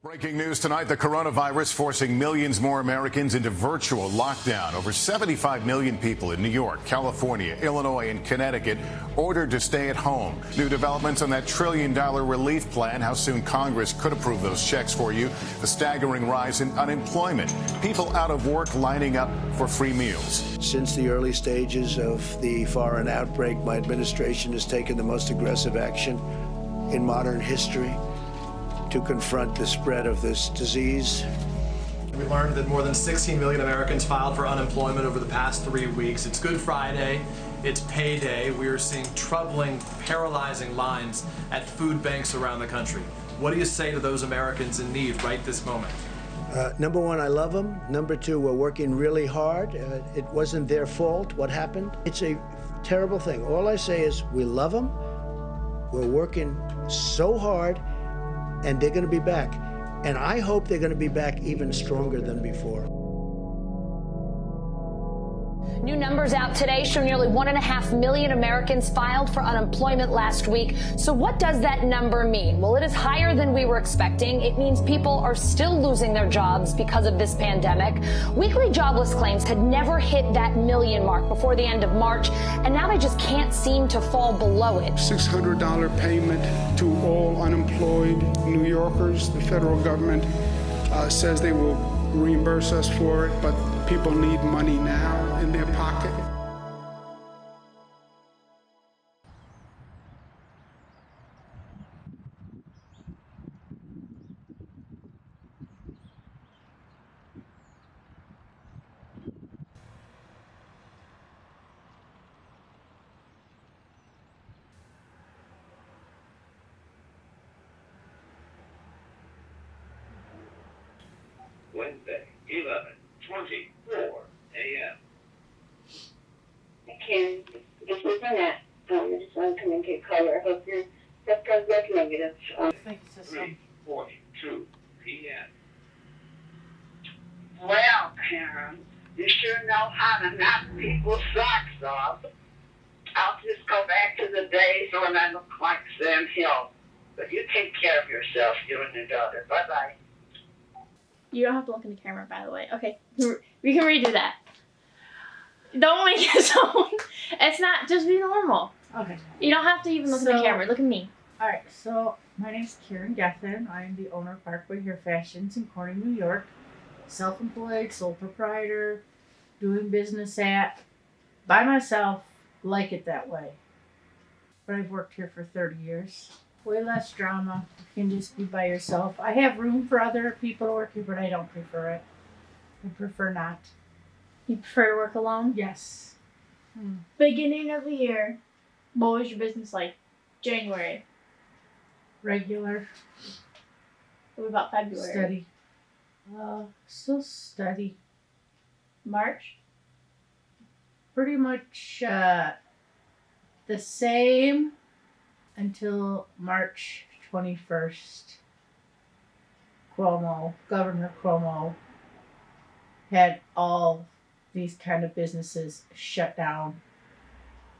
Breaking news tonight, the coronavirus forcing millions more Americans into virtual lockdown. Over 75 million people in New York, California, Illinois, and Connecticut ordered to stay at home. New developments on that $1 trillion relief plan, how soon Congress could approve those checks for you, the staggering rise in unemployment, people out of work lining up for free meals. Since the early stages of the foreign outbreak, my administration has taken the most aggressive action in modern history to confront the spread of this disease. We learned that more than 16 million Americans filed for unemployment over the past 3 weeks. It's Good Friday, it's payday. We are seeing troubling, paralyzing lines at food banks around the country. What do you say to those Americans in need right this moment? Number one, I love them. Number two, we're working really hard. It wasn't their fault what happened. It's a terrible thing. All I say is we love them. We're working so hard, and they're going to be back. And I hope they're going to be back even stronger than before. New numbers out today show nearly 1.5 million Americans filed for unemployment last week. So what does that number mean? Well, it is higher than we were expecting. It means people are still losing their jobs because of this pandemic. Weekly jobless claims had never hit that million mark before the end of March, and now they just can't seem to fall below it. $600 payment to all unemployed New Yorkers. The federal government says they will reimburse us for it, but people need money now in their pocket. Wednesday, 11:24 a.m. Ken, this is Annette. I just want to come and get color. I hope your test comes back negative. 3:42 p.m. Well, Karen, you sure know how to knock people's socks off. I'll just go back to the days when I looked like Sam Hill. But you take care of yourself, you and your daughter. Bye-bye. You don't have to look in the camera, by the way. Okay, we can redo that. Don't make it so. It's not, just be normal. Okay. You don't have to even look in the camera. Look at me. Alright, so my name's Karen Gethin. I'm the owner of Parkway Hair Fashions in Corning, New York. Self-employed, sole proprietor, doing business by myself, like it that way. But I've worked here for 30 years. Way less drama. You can just be by yourself. I have room for other people to work here, but I don't prefer it. I prefer not. You prefer to work alone? Yes. Beginning of the year, what was your business like? January. Regular. What about February? Steady. Still steady. March? Pretty much the same until March 21st. Governor Cuomo had all these kind of businesses shut down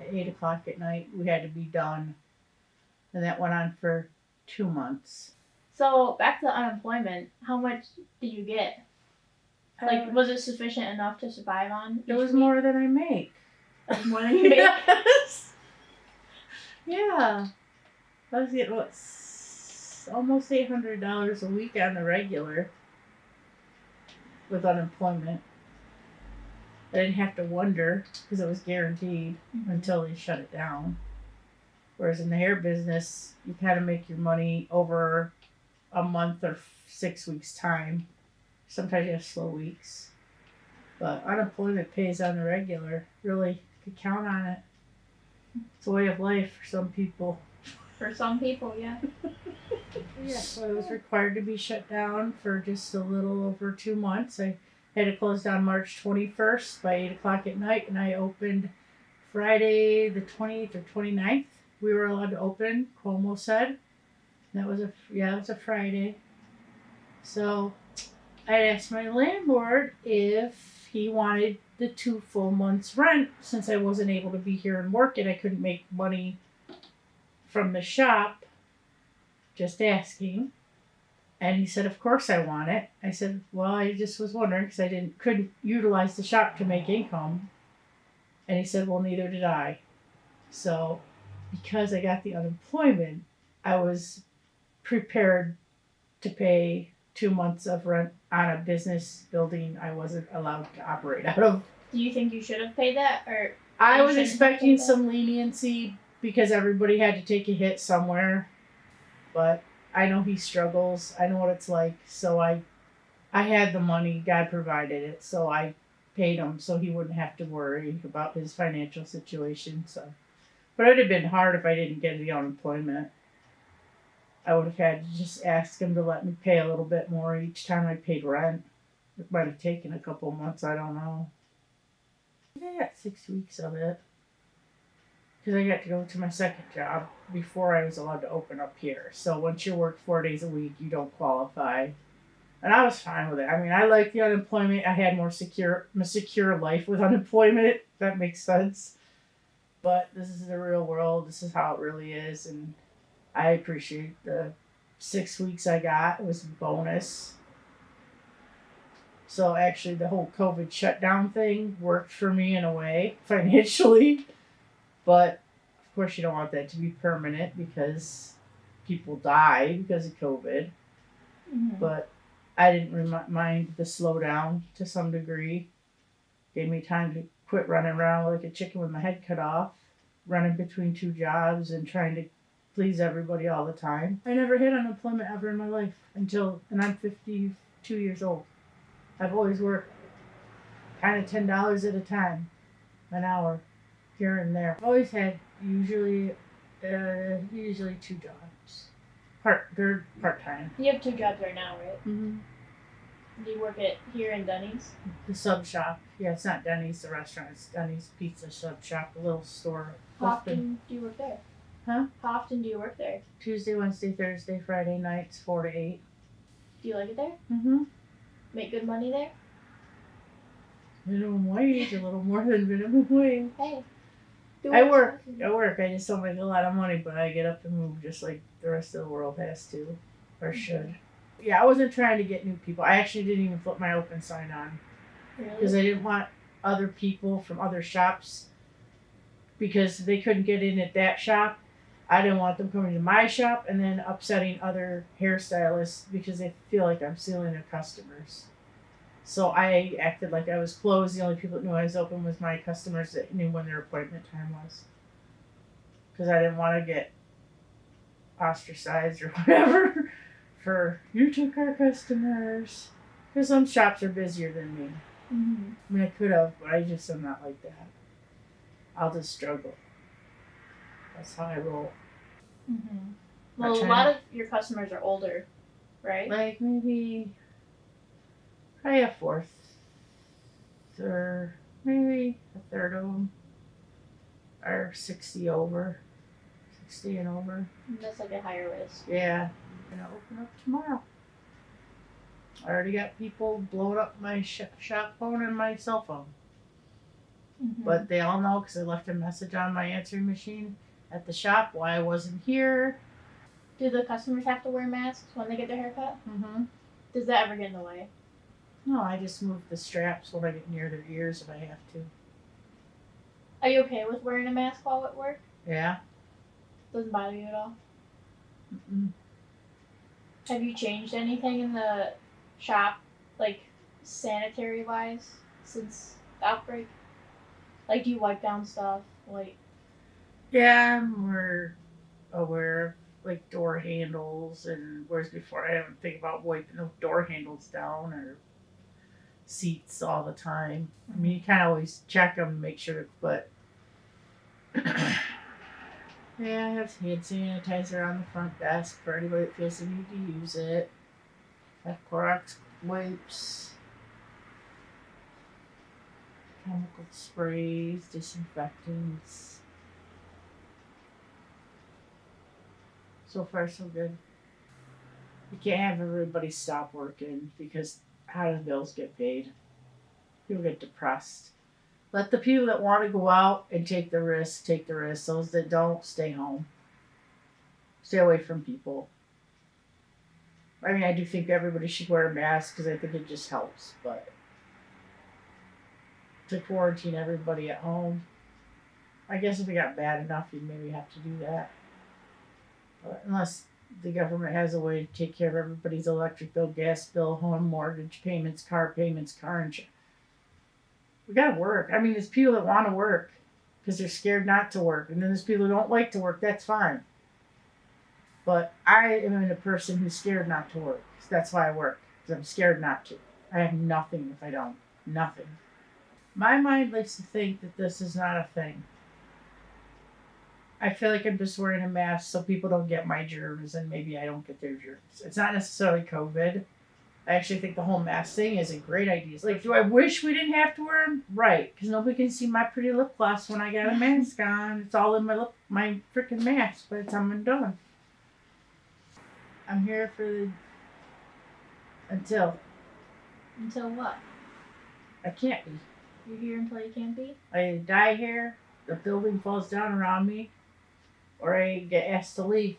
at 8 o'clock at night. We had to be done. And that went on for 2 months. So, back to unemployment, how much did you get? Like, was it sufficient enough to survive on? It was more than I make. More than you make? Yes. Yeah. I was getting almost $800 a week on the regular with unemployment. I didn't have to wonder because it was guaranteed until they shut it down. Whereas in the hair business, you kind of make your money over a month or 6 weeks' time. Sometimes you have slow weeks. But unemployment pays on the regular. Really, you could count on it. It's a way of life for some people. For some people, yeah. Yeah, so I was required to be shut down for just a little over 2 months. I had to close down March 21st by 8 o'clock at night, and I opened Friday the 20th or 29th. We were allowed to open, Cuomo said. That was it was a Friday. So I asked my landlord if he wanted the 2 full months rent since I wasn't able to be here and work and I couldn't make money from the shop. Just asking. And he said, of course I want it. I said, well, I just was wondering because I couldn't utilize the shop to make income. And he said, well, neither did I. So because I got the unemployment, I was prepared to pay 2 months of rent on a business building I wasn't allowed to operate out of. Do you think you should have paid that, or I You was shouldn't have expecting paid that? some leniency because everybody had to take a hit somewhere. But I know he struggles. I know what it's like. So I had the money. God provided it. So I paid him so he wouldn't have to worry about his financial situation. So, but it would have been hard if I didn't get the unemployment. I would have had to just ask him to let me pay a little bit more each time I paid rent. It might have taken a couple months. I don't know. I got 6 weeks of it. Because I got to go to my second job before I was allowed to open up here. So once you work 4 days a week, you don't qualify. And I was fine with it. I mean, I like the unemployment. I had a secure life with unemployment. If that makes sense. But this is the real world. This is how it really is. And I appreciate the 6 weeks I got. It was a bonus. So actually the whole COVID shutdown thing worked for me in a way, financially. But of course you don't want that to be permanent because people die because of COVID. But I didn't mind the slowdown to some degree. Gave me time to quit running around like a chicken with my head cut off, running between 2 jobs and trying to please everybody all the time. I never had unemployment ever in my life and I'm 52 years old. I've always worked kind of $10 at a time, an hour, here and there. I've always had usually 2 jobs. They're part-time. you have 2 jobs right now, right? Mm-hmm. Do you work at here in Denny's? The sub shop. Yeah, it's not Denny's, the restaurant. It's Denny's Pizza Sub Shop, a little store. How often do you work there? Huh? How often do you work there? Tuesday, Wednesday, Thursday, Friday nights, 4 to 8. Do you like it there? Mm-hmm. Make good money there? Minimum wage, a little more than minimum wage. Hey. I work. I just don't make a lot of money, but I get up and move just like the rest of the world has to, or should. Yeah, I wasn't trying to get new people. I actually didn't even flip my open sign on because I didn't want other people from other shops because they couldn't get in at that shop. I didn't want them coming to my shop and then upsetting other hairstylists because they feel like I'm stealing their customers. So I acted like I was closed. The only people that knew I was open was my customers that knew when their appointment time was. Because I didn't want to get ostracized or whatever for, you took our customers. Because some shops are busier than me. Mm-hmm. I mean, I could have, but I just am not like that. I'll just struggle. That's how I roll. Mm-hmm. Not Well, a trying lot to- of your customers are older, right? Like maybe probably a fourth or maybe a third of them are 60 over. 60 and over. That's like a higher risk. Yeah. I'm gonna open up tomorrow. I already got people blowing up my shop phone and my cell phone. Mm-hmm. But they all know because I left a message on my answering machine at the shop why I wasn't here. Do the customers have to wear masks when they get their haircut? Mm-hmm. Does that ever get in the way? No, I just move the straps when I get near their ears if I have to. Are you okay with wearing a mask while at work? Yeah. Doesn't bother you at all? Mm-mm. Have you changed anything in the shop, like sanitary wise, since the outbreak? Like, do you wipe down stuff? Like, Yeah, I'm more aware of like door handles, and whereas before I didn't think about wiping the door handles down or seats all the time. I mean, you kind of always check them to make sure, but yeah, I have hand sanitizer on the front desk for anybody that feels the need to use it. I have Clorox wipes, chemical sprays, disinfectants. So far, so good. You can't have everybody stop working because how do bills get paid? People get depressed. Let the people that want to go out and take the risk, take the risk. Those that don't, stay home. Stay away from people. I mean, I do think everybody should wear a mask because I think it just helps, but to quarantine everybody at home, I guess if it got bad enough, you'd maybe have to do that. But unless the government has a way to take care of everybody's electric bill, gas bill, home mortgage payments, car insurance. We gotta work. I mean, there's people that want to work because they're scared not to work, and then there's people who don't like to work. That's fine. But I am a person who's scared not to work. So that's why I work, because I'm scared not to. I have nothing if I don't. Nothing. My mind likes to think that this is not a thing. I feel like I'm just wearing a mask so people don't get my germs and maybe I don't get their germs. It's not necessarily COVID. I actually think the whole mask thing is a great idea. It's like, do I wish we didn't have to wear them? Right, because nobody can see my pretty lip gloss when I got a mask on. It's all in my freaking mask by the time I'm done. I'm here for until what? I can't be. You're here until you can't be? I die here, the building falls down around me, or I get asked to leave.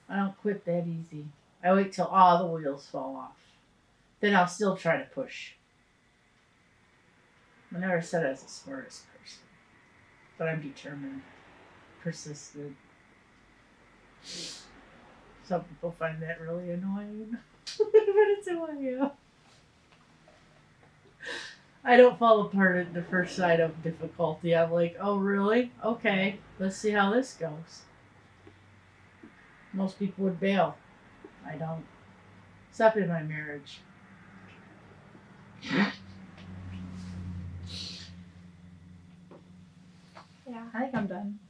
I don't quit that easy. I wait till all the wheels fall off. Then I'll still try to push. I never said I was the smartest person, but I'm determined, persistent. Some people find that really annoying, but it's who I am. I don't fall apart at the first sign of difficulty. I'm like, oh really? Okay, let's see how this goes. Most people would bail. I don't. Except in my marriage. Yeah, I think I'm done.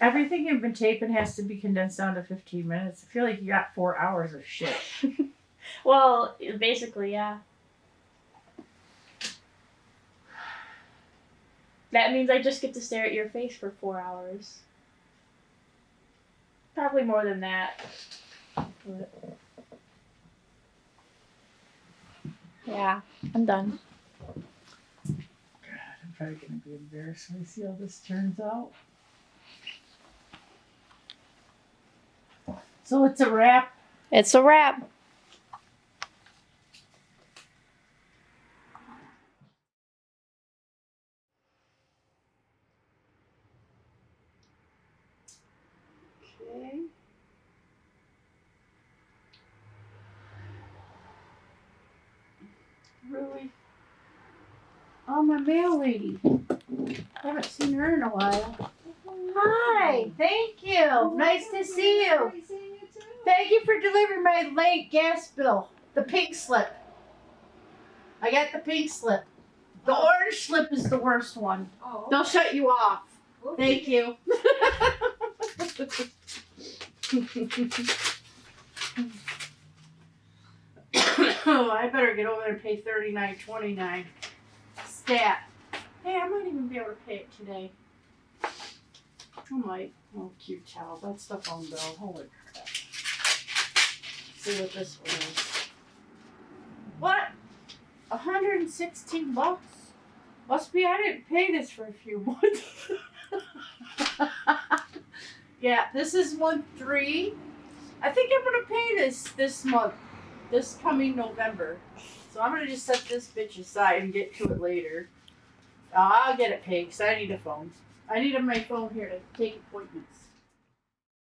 Everything you've been taping has to be condensed down to 15 minutes. I feel like you got 4 hours of shit. Well, basically, yeah. That means I just get to stare at your face for 4 hours. Probably more than that. But yeah, I'm done. God, I'm probably going to be embarrassed when I see how this turns out. So it's a wrap. It's a wrap. Okay. Really? Oh, my mail lady. I haven't seen her in a while. Hi, thank you. Nice to see you. Thank you for delivering my late gas bill. The pink slip. I got the pink slip. The orange slip is the worst one. Oh. They'll shut you off. Thank you. Oh, I better get over there and pay $39.29. Stat. Hey, I might even be able to pay it today. I might. Oh, cute towel. That's the phone bill. Holy crap. Let's see what this one is. What? $116? Must be I didn't pay this for a few months. Yeah, this is month 3. I think I'm gonna pay this month, this coming November. So I'm gonna just set this bitch aside and get to it later. I'll get it paid because I need a phone. I need my phone here to take appointments.